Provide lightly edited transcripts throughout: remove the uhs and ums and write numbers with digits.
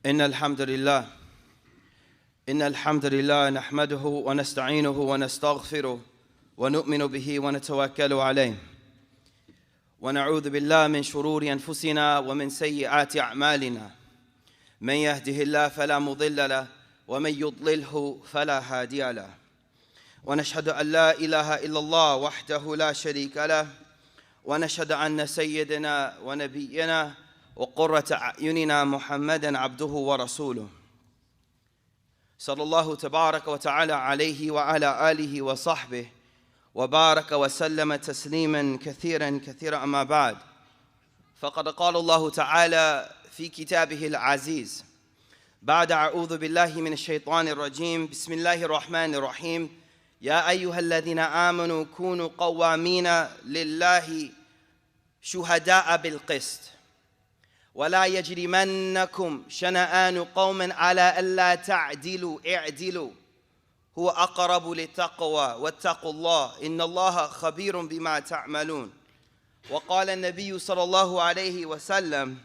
إن الحمد لله نحمده ونستعينه ونستغفره ونؤمن به ونتوكل عليه ونعوذ بالله من شرور أنفسنا ومن سيئات أعمالنا من يهده الله فلا مضل له ومن يضلله فلا هادي له ونشهد أن لا إله إلا الله وحده لا شريك له ونشهد أن سيدنا ونبينا وقرة أعيننا محمدًا عبده ورسوله صلى الله تبارك وتعالى عليه وعلى آله وصحبه وبارك وسلم تسليمًا كثيرًا أما بعد فقد قال الله تعالى في كتابه العزيز بعد أعوذ بالله من الشيطان الرجيم بسم الله الرحمن الرحيم يا أيها الذين آمنوا كونوا قوامين لله شهداء بالقسط ولا يجرمنكم شنآن قوم على ألا تعدلوا اعدلوا هو أقرب للتقوى واتقوا الله إن الله خبير بما تعملون وقال النبي صلى الله عليه وسلم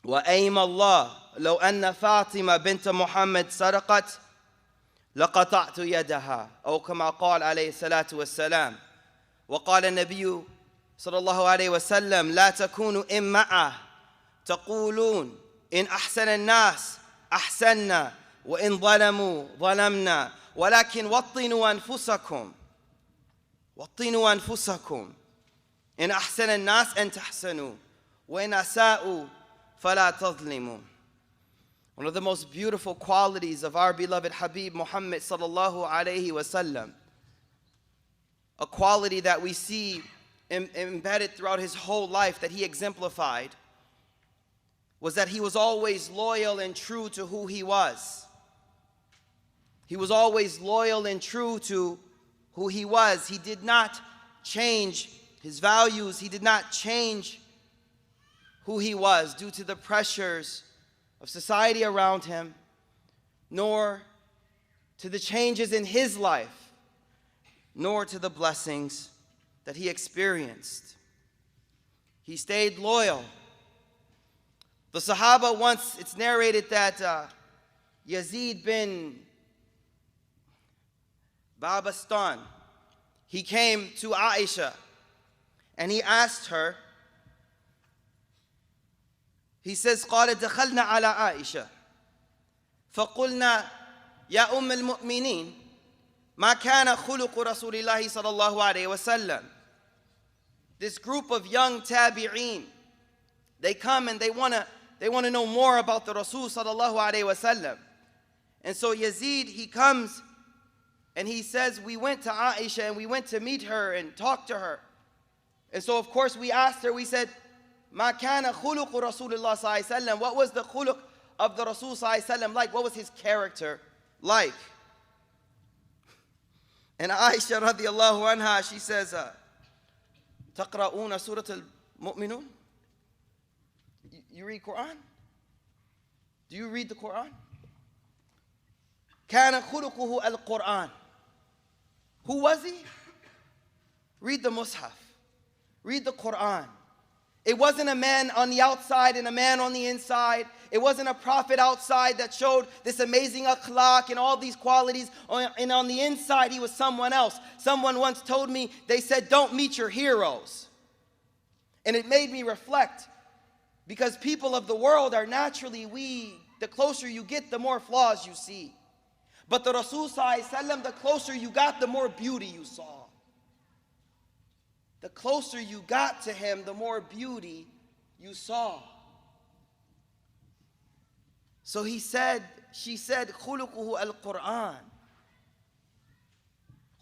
وأيم الله لو أن فاطمة بنت محمد سرقت لقطعت يدها أو كما قال عليه الصلاة والسلام وقال النبي صلى الله عليه وسلم لا تكونوا إمعة تقولون إن أحسن الناس أحسننا وإن ظلموا ظلمنا ولكن وطنوا أنفسكم إن أحسن الناس أن تحسنوا وإن أساءوا فلا تظلموا. One of the most beautiful qualities of our beloved Habib Muhammad sallallahu alayhi wasallam, a quality that we see embedded throughout his whole life that he exemplified, was that he was always loyal and true to who he was. He was always loyal and true to who he was. He did not change his values. He did not change who he was due to the pressures of society around him, nor to the changes in his life, nor to the blessings that he experienced. He stayed loyal. The Sahaba once, it's narrated that Yazid bin Babastan, he came to Aisha and he asked her, he says, قال دخلنا على عائشة فقلنا يا أم المؤمنين ما كان خلق رسول الله صلى الله عليه وسلم. This group of young tabi'een, they come and they want to know more about the Rasul sallallahu alaihi wasallam. And so Yazid, he comes and he says, we went to Aisha and we went to meet her and talk to her. And so of course we asked her, we said, ما كان خلق رسول الله صلى الله عليه وسلم. What was the khuluq of the Rasul صلى الله عليه وسلم like? What was his character like? And Aisha radiallahu anha, she says, تقرؤون سورة المؤمنون? You read Quran? Do you read the Quran? كان خلقه القرآن. Who was he? Read the Mus'haf. Read the Quran. It wasn't a man on the outside and a man on the inside. It wasn't a prophet outside that showed this amazing akhlaq and all these qualities, and on the inside he was someone else. Someone once told me, they said, don't meet your heroes. And it made me reflect, because people of the world are naturally, the closer you get, the more flaws you see. But the Rasul sallallahu alaihi wasallam, the closer you got, the more beauty you saw. The closer you got to him, the more beauty you saw. So she said, خُلُقُهُ الْقُرْآنِ.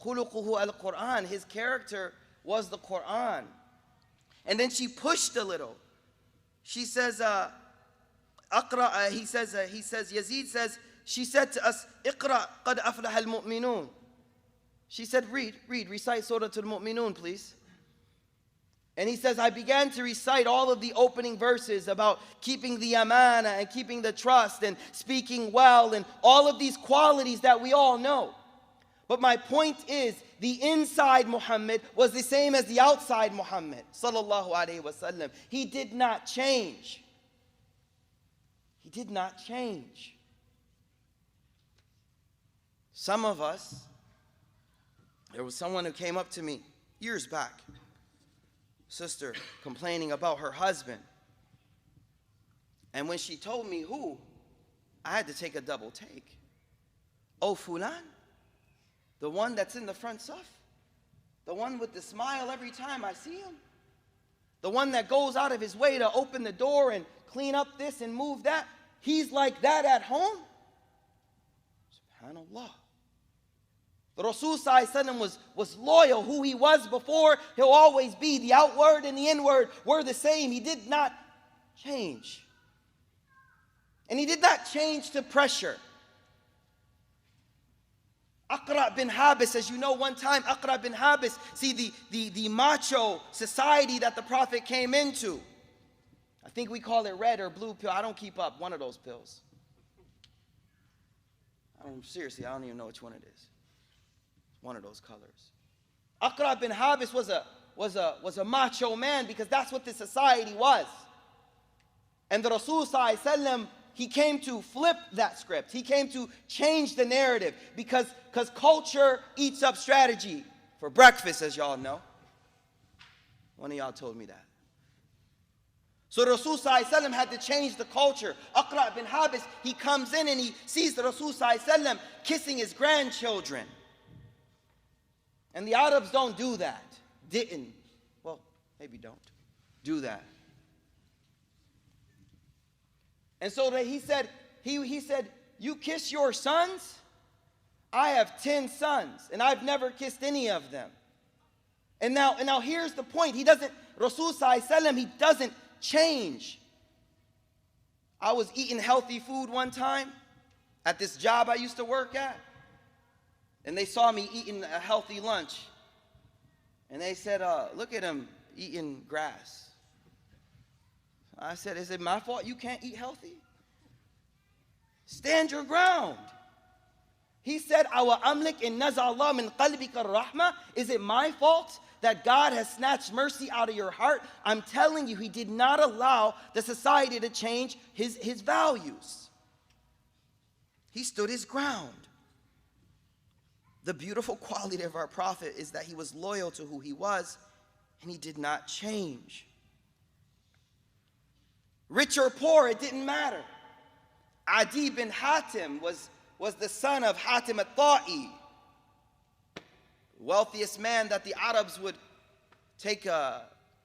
خُلُقُهُ الْقُرْآنِ. His character was the Quran. And then she pushed a little. She says, أقرأ, he says, Yazid says, she said to us, اقرأ قد أفلح المؤمنون. She said, recite Surah Al-Mu'minun, please. And he says, I began to recite all of the opening verses about keeping the amana and keeping the trust and speaking well and all of these qualities that we all know. But my point is, the inside Muhammad was the same as the outside Muhammad sallallahu alaihi wasallam. He did not change. He did not change. Some of us, there was someone who came up to me years back, sister complaining about her husband. And when she told me who, I had to take a double take. Oh, Fulan, the one that's in the front saf, the one with the smile every time I see him, the one that goes out of his way to open the door and clean up this and move that, he's like that at home? SubhanAllah. The Rasul was loyal. Who he was before, he'll always be. The outward and the inward were the same. He did not change. And he did not change to pressure. Aqra bin Habis, as you know, one time, Aqra bin Habis, see the macho society that the Prophet came into. I think we call it red or blue pill. I don't keep up. One of those pills. Seriously, I don't even know which one it is. One of those colors. Aqra bin Habis was a macho man, because that's what this society was. And the Rasul sallallahu alaihi wasallam, he came to flip that script. He came to change the narrative, because culture eats up strategy for breakfast, as y'all know. One of y'all told me that. So the Rasul sallallahu alaihi wasallam had to change the culture. Aqra bin Habis, he comes in and he sees the Rasul sallallahu alaihi wasallam kissing his grandchildren. And the Arabs don't do that. Didn't. Well, maybe don't do that. And so he said, you kiss your sons? I have 10 sons, and I've never kissed any of them. And now here's the point. Rasul sallallahu alaihi wasallam, he doesn't change. I was eating healthy food one time at this job I used to work at. And they saw me eating a healthy lunch. And they said, look at him eating grass. I said, is it my fault you can't eat healthy? Stand your ground. He said, "Awa amlik in nazallah min qalbika rahma." Is it my fault that God has snatched mercy out of your heart? I'm telling you, he did not allow the society to change his values. He stood his ground. The beautiful quality of our Prophet is that he was loyal to who he was, and he did not change. Rich or poor, it didn't matter. Adi bin Hatim was the son of Hatim al-Ta'i, wealthiest man that the Arabs would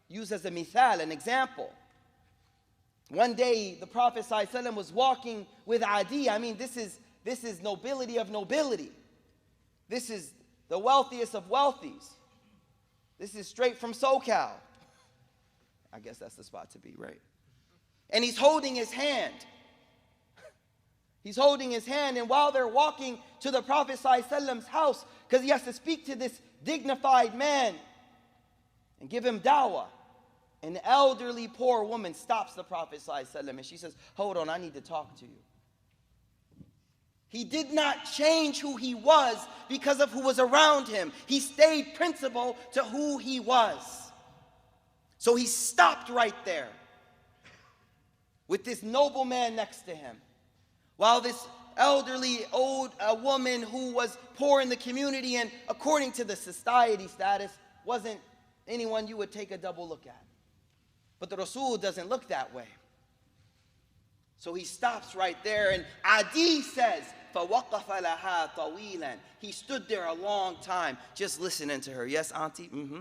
use as a mithal, an example. One day, the Prophet ﷺ was walking with Adi. I mean, this is nobility of nobility. This is the wealthiest of wealthies. This is straight from SoCal. I guess that's the spot to be, right? And he's holding his hand. He's holding his hand, and while they're walking to the Prophet ﷺ's house, because he has to speak to this dignified man and give him dawah, an elderly poor woman stops the Prophet ﷺ, and she says, "Hold on, I need to talk to you." He did not change who he was because of who was around him. He stayed principled to who he was. So he stopped right there with this noble man next to him, while this elderly old woman who was poor in the community and according to the society status wasn't anyone you would take a double look at. But the Rasul doesn't look that way. So he stops right there, and Adi says, فَوَقَفَ لَهَا طَوِيلًا. He stood there a long time just listening to her. Yes, auntie? Mm-hmm.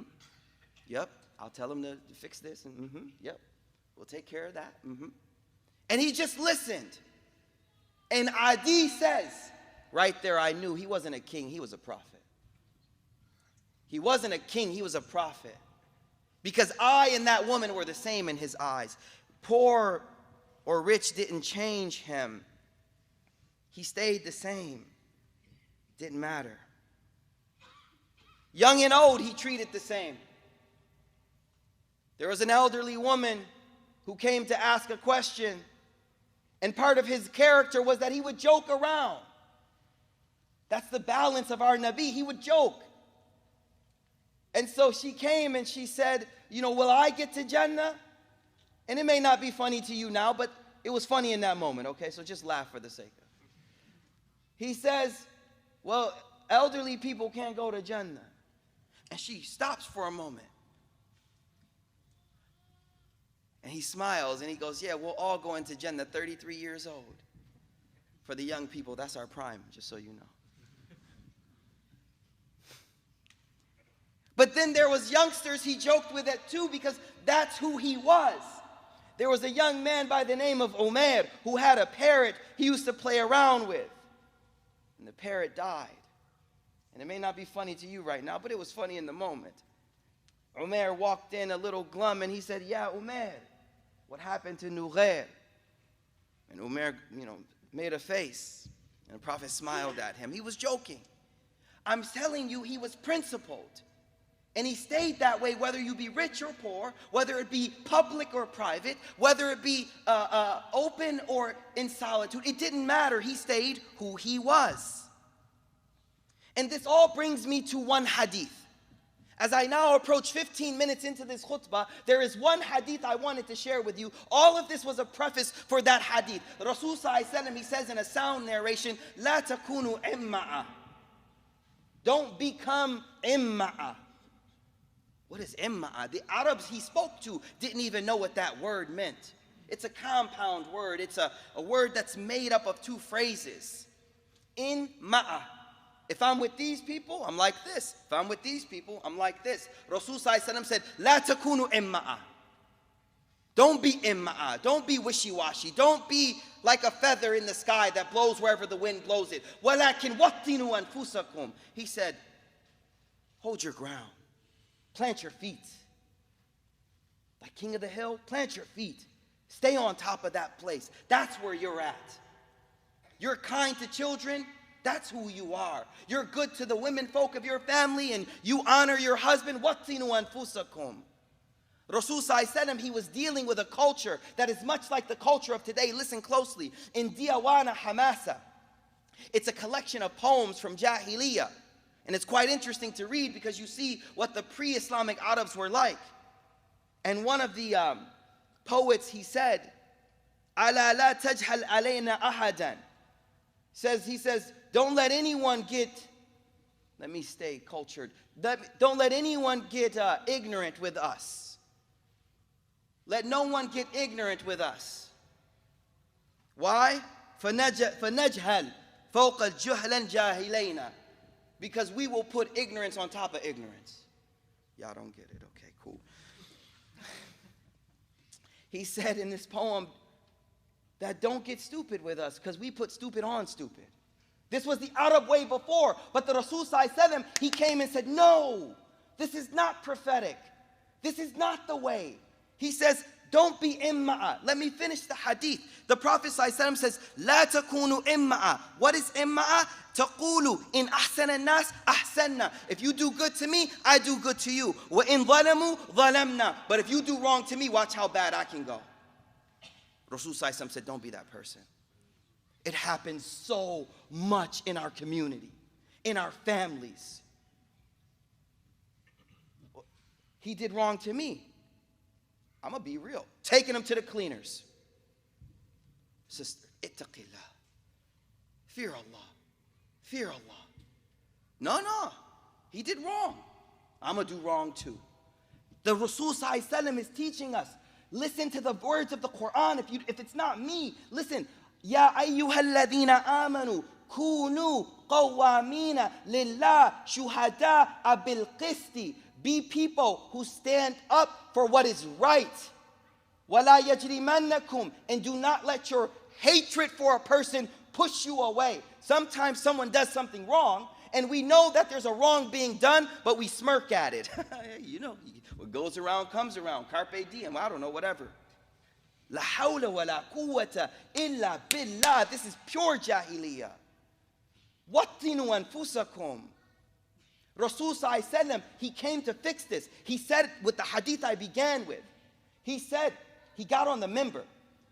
Yep. I'll tell him to fix this. And mm-hmm. Yep. We'll take care of that. Mm-hmm. And he just listened. And Adi says, right there I knew he wasn't a king, he was a prophet. He wasn't a king, he was a prophet. Because I and that woman were the same in his eyes. Poor or rich didn't change him. He stayed the same. Didn't matter. Young and old, he treated the same. There was an elderly woman who came to ask a question, and part of his character was that he would joke around. That's the balance of our Nabi. He would joke. And so she came and she said, will I get to Jannah? And it may not be funny to you now, but it was funny in that moment, okay? So just laugh for the sake of it. He says, well, elderly people can't go to Jannah. And she stops for a moment. And he smiles and he goes, yeah, we'll all go into Jannah 33 years old. For the young people, that's our prime, just so you know. But then there was youngsters he joked with it too, because that's who he was. There was a young man by the name of Umar who had a parrot he used to play around with. And the parrot died. And it may not be funny to you right now, but it was funny in the moment. Umar walked in a little glum and he said, yeah, Umar, what happened to Nughair? And Umar, made a face. And the Prophet smiled at him. He was joking. I'm telling you, he was principled. And he stayed that way, whether you be rich or poor, whether it be public or private, whether it be open or in solitude. It didn't matter. He stayed who he was. And this all brings me to one hadith. As I now approach 15 minutes into this khutbah, there is one hadith I wanted to share with you. All of this was a preface for that hadith. Rasul sallallahu alaihi wasallam, he says in a sound narration, "La takunu imma'a." Don't become imma'a. What is imma'a? The Arabs he spoke to didn't even know what that word meant. It's a compound word. It's a word that's made up of two phrases. Imma'a. If I'm with these people, I'm like this. If I'm with these people, I'm like this. Rasul sallallahu alaihi wasallam said, "La takunu imma'a." Don't be imma'a. Don't be wishy-washy. Don't be like a feather in the sky that blows wherever the wind blows it. وَلَكِنْ وَطِّنُوا أَنفُسَكُمْ. He said, hold your ground. Plant your feet. Like King of the Hill, plant your feet. Stay on top of that place. That's where you're at. You're kind to children. That's who you are. You're good to the women folk of your family and you honor your husband. وَطِّنُوا أَنفُسَكُمْ. Rasul sallallahu alaihi wasallam, he was dealing with a culture that is much like the culture of today. Listen closely. In Diawana Hamasa, it's a collection of poems from Jahiliyyah. And it's quite interesting to read because you see what the pre-Islamic Arabs were like. And one of the poets, he said, "Ala la tajhal alayna ahadan." He says, don't let anyone get, let me stay cultured. Don't let anyone get ignorant with us. Let no one get ignorant with us. Why? فَنَجْهَلْ فَوْقَ الْجُهْلًا جَاهِلَيْنَا. Because we will put ignorance on top of ignorance. Y'all don't get it. Okay, cool. He said in this poem that don't get stupid with us because we put stupid on stupid. This was the Arab way before. But the Rasul sallallahu alaihi wasallam, he came and said, no, this is not prophetic. This is not the way. He says, don't be imma'a. Let me finish the hadith. The Prophet sallallahu alaihi wasallam says, La takunu imma'a. What is imma'a? Taqulu in ahsana nas ahsanna. If you do good to me, I do good to you. Wa in zalamu zalamna. But if you do wrong to me, watch how bad I can go. Rasul sallallahu alaihi wasallam said, don't be that person. It happens so much in our community, in our families. He did wrong to me. I'm going to be real. Taking him to the cleaners. Sister, ittaqillah. Fear Allah. Fear Allah. No. He did wrong. I'm going to do wrong too. The Rasul sallallahu alaihi wasallam is teaching us. Listen to the words of the Quran. If it's not me, listen. Ya ayyuhalladhina amanu kunu qawwamina lillah shuhada'a bil qisti. Be people who stand up for what is right. Wala yajrimannakum. And do not let your hatred for a person push you away. Sometimes someone does something wrong and we know that there's a wrong being done, but we smirk at it. What goes around comes around. Carpe diem, I don't know, whatever. La hawla wa la quwwata illa billah. This is pure jahiliyyah. Wattinu anfusakum. Rasul sallallahu alaihi wasallam, he came to fix this. He said with the hadith I began with. He said, he got on the minbar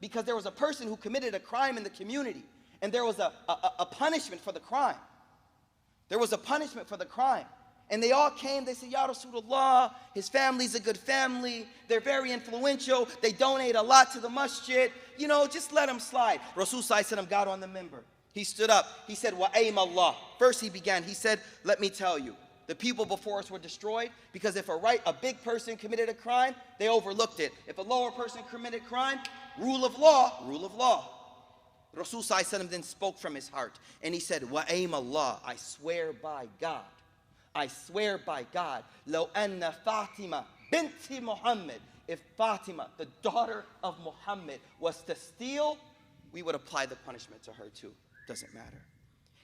because there was a person who committed a crime in the community. And there was a punishment for the crime. There was a punishment for the crime. And they all came, they said, Ya Rasulullah, his family's a good family, they're very influential, they donate a lot to the masjid, you know, just let them slide. Rasul sallallahu alaihi wasallam got on the minbar. He stood up, he said, Wa aim Allah. First he began, he said, let me tell you, the people before us were destroyed because if a big person committed a crime, they overlooked it. If a lower person committed crime, rule of law, rule of law. Rasul sallallahu alaihi wasallam then spoke from his heart and he said, Wa aim Allah, I swear by God. I swear by God, لو أن Fatima binti Muhammad, if Fatima, the daughter of Muhammad, was to steal, we would apply the punishment to her too. Doesn't matter.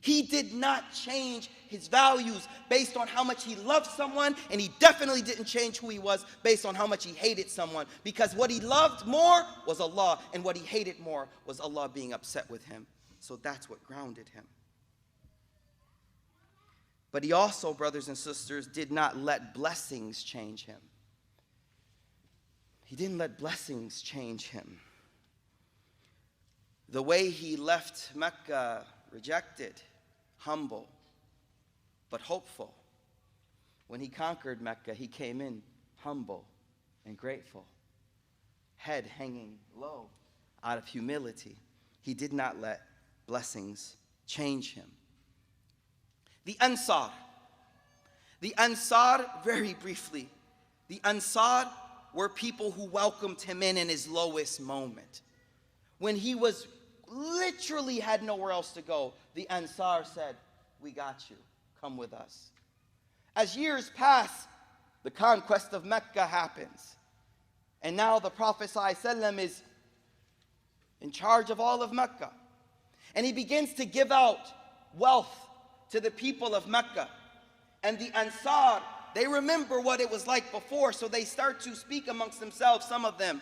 He did not change his values based on how much he loved someone, and he definitely didn't change who he was based on how much he hated someone, because what he loved more was Allah, and what he hated more was Allah being upset with him. So that's what grounded him. But he also, brothers and sisters, did not let blessings change him. He didn't let blessings change him. The way he left Mecca, rejected, humble, but hopeful. When he conquered Mecca, he came in humble and grateful, head hanging low out of humility. He did not let blessings change him. The Ansar. The Ansar, very briefly, the Ansar were people who welcomed him in his lowest moment. When he was literally had nowhere else to go, the Ansar said, we got you, come with us. As years pass, the conquest of Mecca happens. And now the Prophet ﷺ is in charge of all of Mecca. And he begins to give out wealth to the people of Mecca. And the Ansar, they remember what it was like before, so they start to speak amongst themselves, some of them,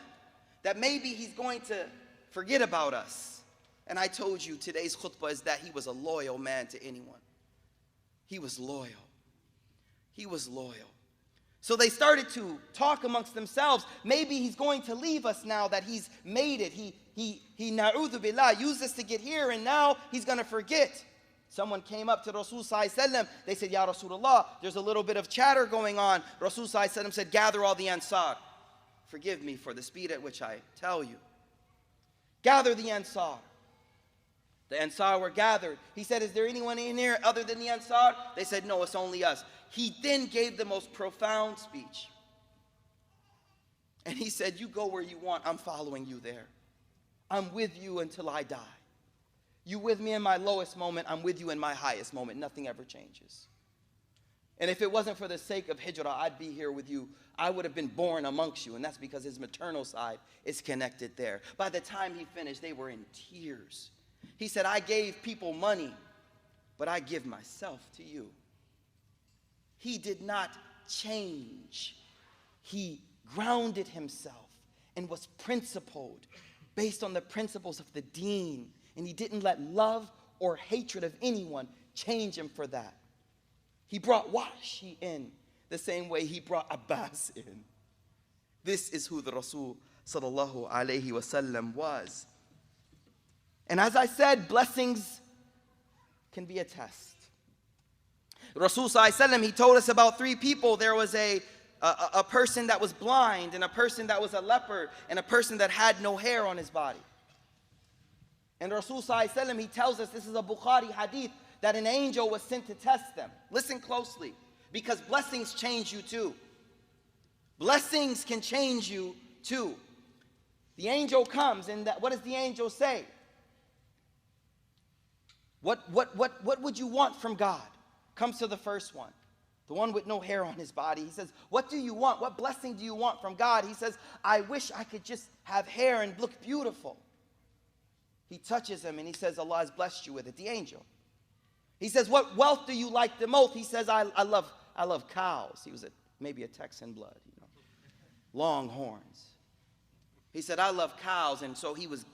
that maybe he's going to forget about us. And I told you today's khutbah is that he was a loyal man to anyone. He was loyal. He was loyal. So they started to talk amongst themselves, maybe he's going to leave us now that he's made it. He na'udhu billah, used us to get here, and now he's going to forget. Someone came up to Rasul sallallahu alaihi wasallam. They said, Ya Rasulullah, there's a little bit of chatter going on. Rasul sallallahu alaihi wasallam said, gather all the Ansar. Forgive me for the speed at which I tell you. Gather the Ansar. The Ansar were gathered. He said, is there anyone in here other than the Ansar? They said, no, it's only us. He then gave the most profound speech. And he said, you go where you want. I'm following you there. I'm with you until I die. You with me in my lowest moment, I'm with you in my highest moment. Nothing ever changes. And if it wasn't for the sake of hijrah, I'd be here with you. I would have been born amongst you, and that's because his maternal side is connected there. By the time he finished, they were in tears. He said, I gave people money, but I give myself to you. He did not change. He grounded himself and was principled based on the principles of the deen. And he didn't let love or hatred of anyone change him for that. He brought Wahshi in the same way he brought Abbas in. This is who the Rasul sallallahu alaihi wasallam was. And as I said, blessings can be a test. Rasul sallallahu alaihi wasallam, he told us about three people. There was a person that was blind, and a person that was a leper, and a person that had no hair on his body. And Rasul sallallahu alaihi wasallam, he tells us, this is a Bukhari hadith, that an angel was sent to test them. Listen closely, because blessings change you too. Blessings can change you too. The angel comes, and what does the angel say? What would you want from God? Comes to the first one, the one with no hair on his body. He says, what do you want? What blessing do you want from God? He says, I wish I could just have hair and look beautiful. He touches him and he says, Allah has blessed you with it, the angel. He says, what wealth do you like the most? He says, I love cows. He was maybe a Texan blood, you know, long horns. He said, I love cows, and so he was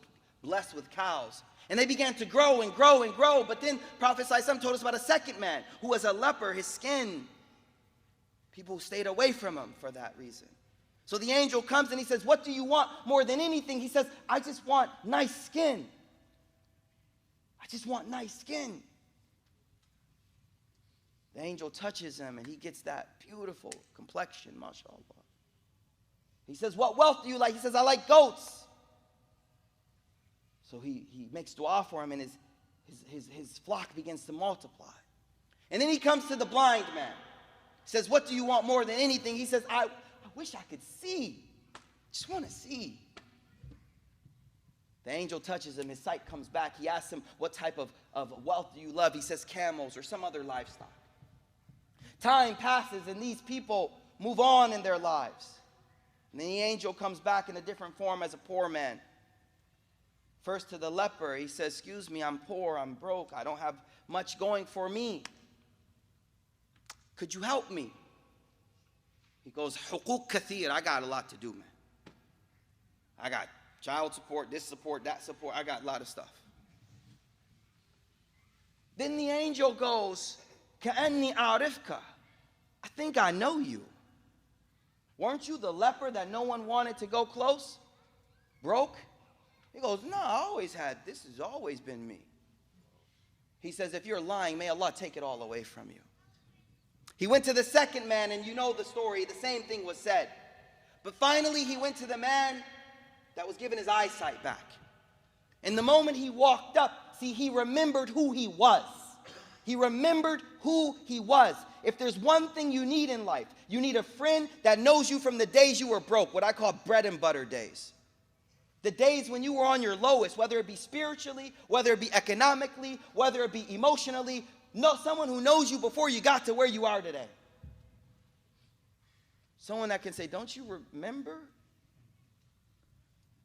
blessed with cows. And they began to grow and grow and grow. But then Prophet ﷺ told us about a second man who was a leper, his skin. People stayed away from him for that reason. So the angel comes and he says, what do you want more than anything? He says, I just want nice skin. I just want nice skin. The angel touches him and he gets that beautiful complexion, mashallah. He says, what wealth do you like? He says, I like goats. So he makes dua for him, and his flock begins to multiply. And then he comes to the blind man. He says, what do you want more than anything? He says, I wish I could see. Just want to see. The angel touches him. His sight comes back. He asks him, what type of wealth do you love? He says, camels or some other livestock. Time passes, and these people move on in their lives. And then the angel comes back in a different form as a poor man. First to the leper, he says, excuse me, I'm poor, I'm broke, I don't have much going for me. Could you help me? He goes, huquq kathir, I got a lot to do, man. I got child support, this support, that support, I got a lot of stuff. Then the angel goes, ka'anni a'rifka, I think I know you. Weren't you the leper that no one wanted to go close? Broke? He goes, no, this has always been me. He says, if you're lying, may Allah take it all away from you. He went to the second man, and you know the story, the same thing was said. But finally, he went to the man that was given his eyesight back. And the moment he walked up, see, he remembered who he was. He remembered who he was. If there's one thing you need in life, you need a friend that knows you from the days you were broke, what I call bread and butter days. The days when you were on your lowest, whether it be spiritually, whether it be economically, whether it be emotionally, someone who knows you before you got to where you are today. Someone that can say, don't you remember?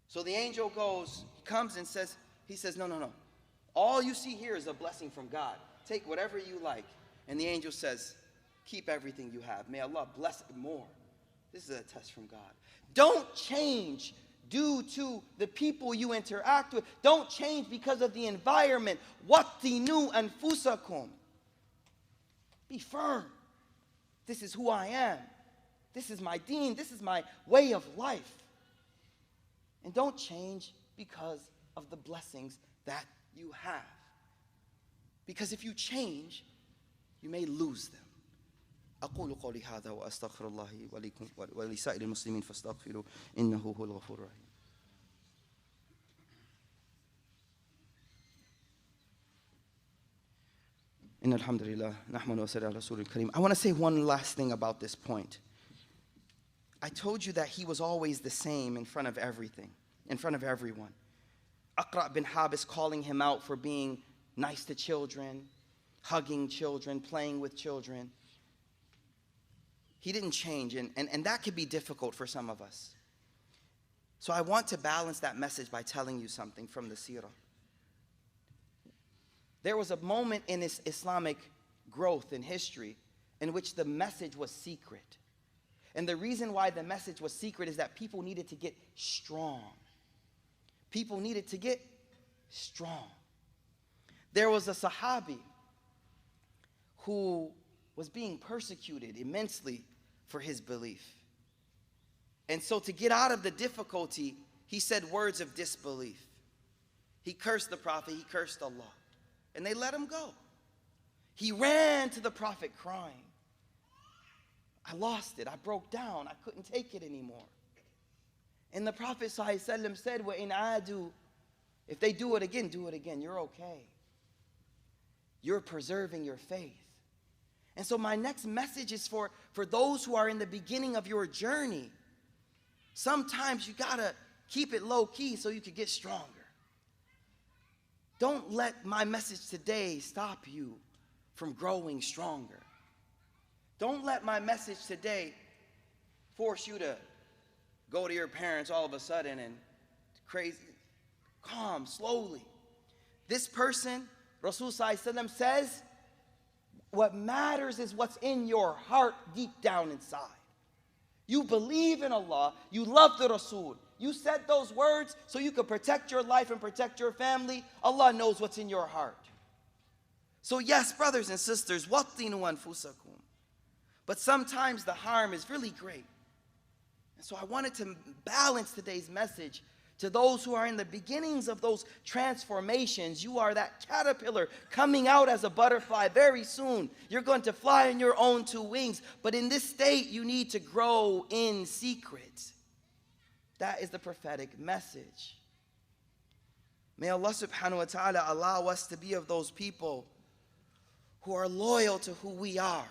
So the angel comes and says, no. All you see here is a blessing from God. Take whatever you like. And the angel says, keep everything you have. May Allah bless it more. This is a test from God. Don't change due to the people you interact with. Don't change because of the environment. وَاتِّنُوا أَنفُسَكُمْ. Be firm. This is who I am. This is my deen. This is my way of life. And don't change because of the blessings that you have. Because if you change, you may lose them. أقول قولي هذا وأستغفر الله ولكم ولسائر المسلمين فاستغفروا إنه هو الغفور الرحيم. إن الحمد لله نحمد ونصلي على رسول الكريم. I want to say one last thing about this point. I told you that he was always the same in front of everything, in front of everyone. Aqra bin Habis calling him out for being nice to children, hugging children, playing with children. He didn't change, and that could be difficult for some of us. So I want to balance that message by telling you something from the seerah. There was a moment in this Islamic growth in history in which the message was secret. And the reason why the message was secret is that people needed to get strong. People needed to get strong. There was a Sahabi who was being persecuted immensely for his belief. And so to get out of the difficulty, he said words of disbelief. He cursed the Prophet, he cursed Allah. And they let him go. He ran to the Prophet crying. I lost it, I broke down, I couldn't take it anymore. And the Prophet ﷺ said, وَإِنْ عَادُوا, if they do it again, you're okay. You're preserving your faith. And so my next message is for those who are in the beginning of your journey. Sometimes you gotta keep it low key so you can get stronger. Don't let my message today stop you from growing stronger. Don't let my message today force you to go to your parents all of a sudden and crazy. Calm, slowly. This person, Rasul ﷺ says, what matters is what's in your heart deep down inside. You believe in Allah, you love the Rasul. You said those words so you could protect your life and protect your family. Allah knows what's in your heart. So yes, brothers and sisters, وَطِّنُوا أَنفُسَكُمْ. But sometimes the harm is really great. And so I wanted to balance today's message To those who are in the beginnings of those transformations, you are that caterpillar coming out as a butterfly very soon. You're going to fly on your own two wings. But in this state, you need to grow in secret. That is the prophetic message. May Allah subhanahu wa ta'ala allow us to be of those people who are loyal to who we are.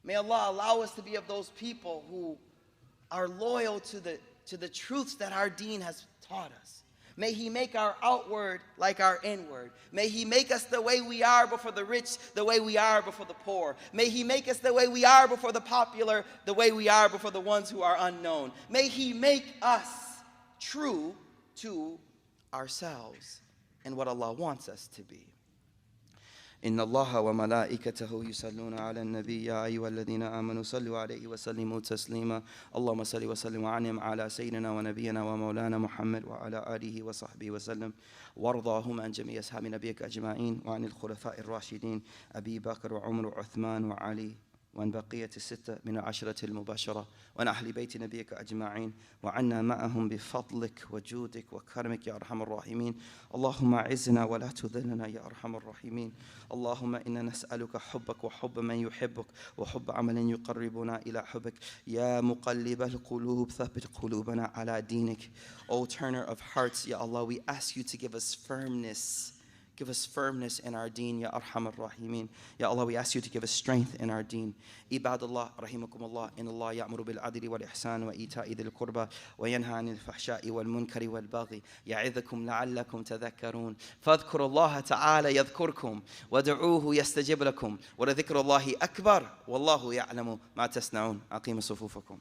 May Allah allow us to be of those people who are loyal to the truths that our deen has taught us. May He make our outward like our inward. May He make us the way we are before the rich, the way we are before the poor. May He make us the way we are before the popular, the way we are before the ones who are unknown. May He make us true to ourselves and what Allah wants us to be. إن الله وملائكته يصلون على النبي يا أيها الذين آمنوا صلوا عليه وسلموا تسليما اللهم صل وسلم وعنهم على سيدنا ونبينا ومولانا محمد وعلى آله وصحبه وسلم وارضاهم عن جميع أصحاب نبيك أجمعين وعن الخلفاء الراشدين أبي بكر وعمر وعثمان وعلي وعن بقية الستة من العشرة المباشرة وعن أهل بيت نبيك أجمعين وعنا معهم بفضلك وجودك وكرمك يا أرحم الراحمين اللهم أعزنا ولا تذلنا يا أرحم الراحمين اللهم إنا نسألك حبك وحب من يحبك وحب عمل يقربنا إلى حبك يا مقلب القلوب ثبت قلوبنا على دينك O turner of hearts, Ya Allah, we ask you to give us firmness. Give us firmness in our deen, Ya Arhamar Rahimin. Ya Allah, we ask you to give us strength in our deen. Ibadallah, Rahimakumullah, in Allah ya'muru bil adli wal ihsan wa ita'i dhil qurba wa yanha 'anil fahsha'i wal munkari wal baghi ya'idhukum la'allakum tadhakkarun. Fadhkurullaha ta'ala yadhkurkum wad'uuhu yastajib lakum wa la dhikrullahi akbar wallahu ya'lamu ma tasna'un. Aqimu sufufakum.